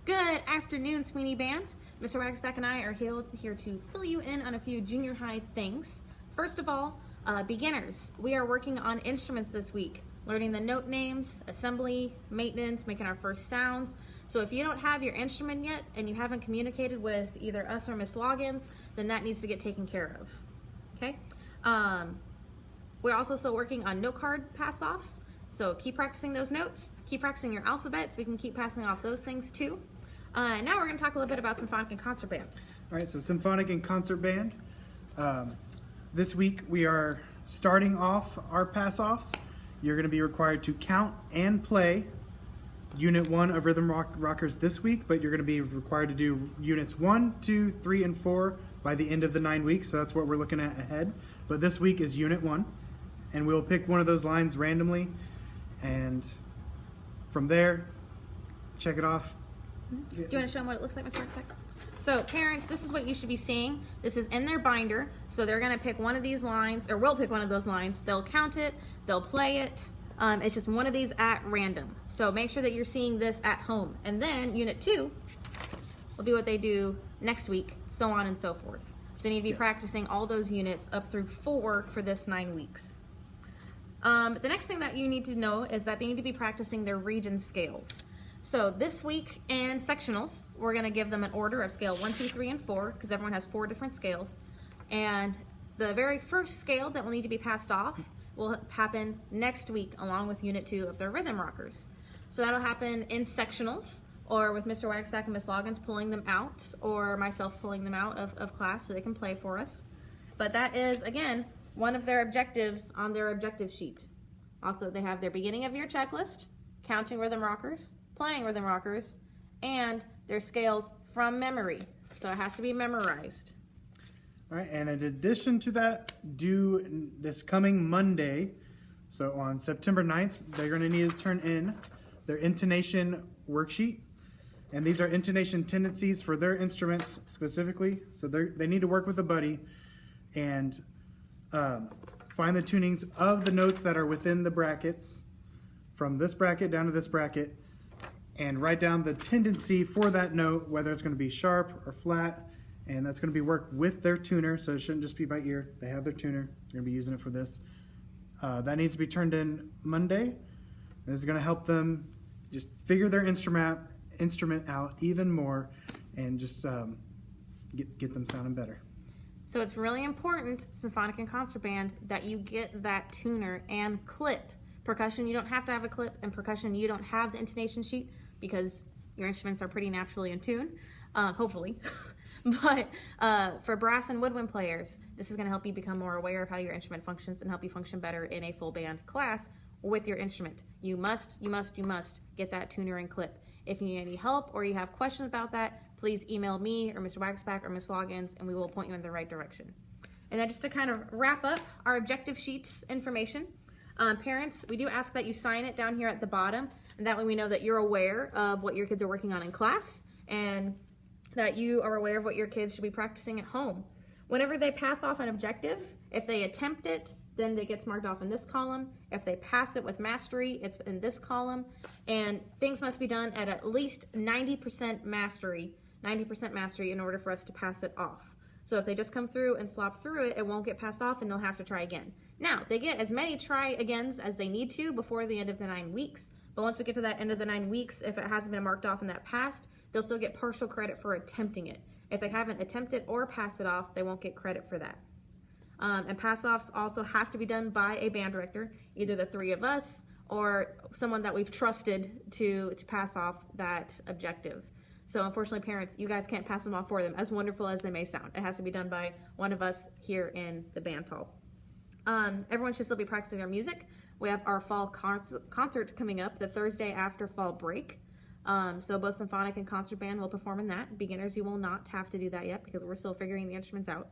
Good afternoon, Sweeney Band. Mr. Wagsback and I are here to fill you in on a few junior high things. First of all, beginners. We are working on instruments this week, learning the note names, assembly, maintenance, making our first sounds. So if you don't have your instrument yet and you haven't communicated with either us or Miss Loggins, then that needs to get taken care of. Okay? We're also still working on note card pass-offs. So keep practicing those notes, keep practicing your alphabet so we can keep passing off those things too. Now we're going to talk a little bit about symphonic and concert band. All right, so symphonic and concert band. This week we are starting off our pass-offs. You're going to be required to count and play Unit 1 of Rhythm Rockers this week, but you're going to be required to do Units 1, 2, 3, and 4 by the end of the 9 weeks, so that's what we're looking at ahead. But this week is Unit 1, and we'll pick one of those lines randomly, and from there, check it off. Do you want to show them what it looks like, Mr. Wagsback? So parents, this is what you should be seeing. This is in their binder, so they're going to pick one of these lines, or we'll pick one of those lines. They'll count it, they'll play it. It's just one of these at random. So make sure that you're seeing this at home. And then Unit 2 will be what they do next week, so on and so forth. So you need to be practicing all those units up through 4 for this 9 weeks. The next thing that you need to know is that they need to be practicing their region scales. So this week in sectionals, we're going to give them an order of scale 1, 2, 3, and 4 because everyone has 4 different scales. And the very first scale that will need to be passed off will happen next week along with Unit 2 of their Rhythm Rockers. So that'll happen in sectionals or with Mr. Wagsback and Miss Loggins pulling them out or myself pulling them out of class so they can play for us. But that is, again, one of their objectives on their objective sheet. Also, they have their beginning of year checklist, counting Rhythm Rockers, playing Rhythm Rockers, and their scales from memory. So it has to be memorized. All right, and in addition to that, due this coming Monday, so on September 9th, they're going to need to turn in their intonation worksheet. And these are intonation tendencies for their instruments specifically. So they need to work with a buddy and find the tunings of the notes that are within the brackets, from this bracket down to this bracket, and write down the tendency for that note, whether it's going to be sharp or flat, and that's going to be worked with their tuner, so it shouldn't just be by ear. They have their tuner. They're going to be using it for this. That needs to be turned in Monday. This is going to help them just figure their instrument out even more and just get them sounding better. So it's really important, symphonic and concert band, that you get that tuner and clip. Percussion, you don't have to have a clip, and percussion, you don't have the intonation sheet because your instruments are pretty naturally in tune, hopefully. But for brass and woodwind players, this is going to help you become more aware of how your instrument functions and help you function better in a full band class with your instrument. You must get that tuner and clip. If you need any help or you have questions about that, please email me or Mr. Wagsback or Miss Loggins, and we will point you in the right direction. And then just to kind of wrap up our objective sheets information, parents, we do ask that you sign it down here at the bottom, and that way we know that you're aware of what your kids are working on in class and that you are aware of what your kids should be practicing at home. Whenever they pass off an objective, if they attempt it, then it gets marked off in this column. If they pass it with mastery, it's in this column. And things must be done at least 90% mastery in order for us to pass it off. So if they just come through and slop through it, it won't get passed off and they'll have to try again. Now, they get as many try-agains as they need to before the end of the 9 weeks. But once we get to that end of the 9 weeks, if it hasn't been marked off in that past, they'll still get partial credit for attempting it. If they haven't attempted or passed it off, they won't get credit for that. And pass-offs also have to be done by a band director, either the 3 of us or someone that we've trusted to pass off that objective. So unfortunately, parents, you guys can't pass them off for them, as wonderful as they may sound. It has to be done by one of us here in the band hall. Everyone should still be practicing their music. We have our fall concert coming up the Thursday after fall break. So both symphonic and concert band will perform in that. Beginners, you will not have to do that yet because we're still figuring the instruments out.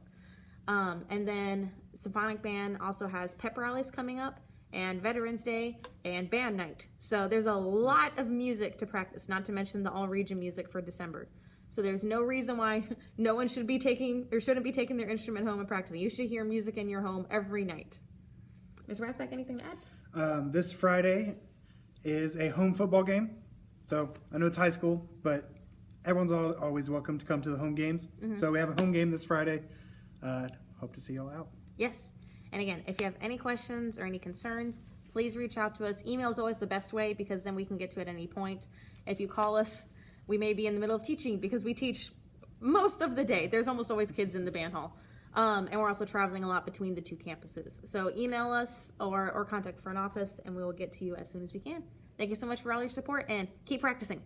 And then symphonic band also has pep rallies coming up, and Veterans Day and band night. So there's a lot of music to practice, not to mention the all-region music for December. So there's no reason why no one should be taking or shouldn't be taking their instrument home and practicing. You should hear music in your home every night. Ms. Rasback, anything to add? This Friday is a home football game. So I know it's high school, but everyone's always welcome to come to the home games. So we have a home game this Friday. Hope to see y'all out. Yes. And again, if you have any questions or any concerns, please reach out to us. Email is always the best way because then we can get to it at any point. If you call us, we may be in the middle of teaching because we teach most of the day. There's almost always kids in the band hall. And we're also traveling a lot between the two campuses. So email us or contact the front office and we will get to you as soon as we can. Thank you so much for all your support and keep practicing.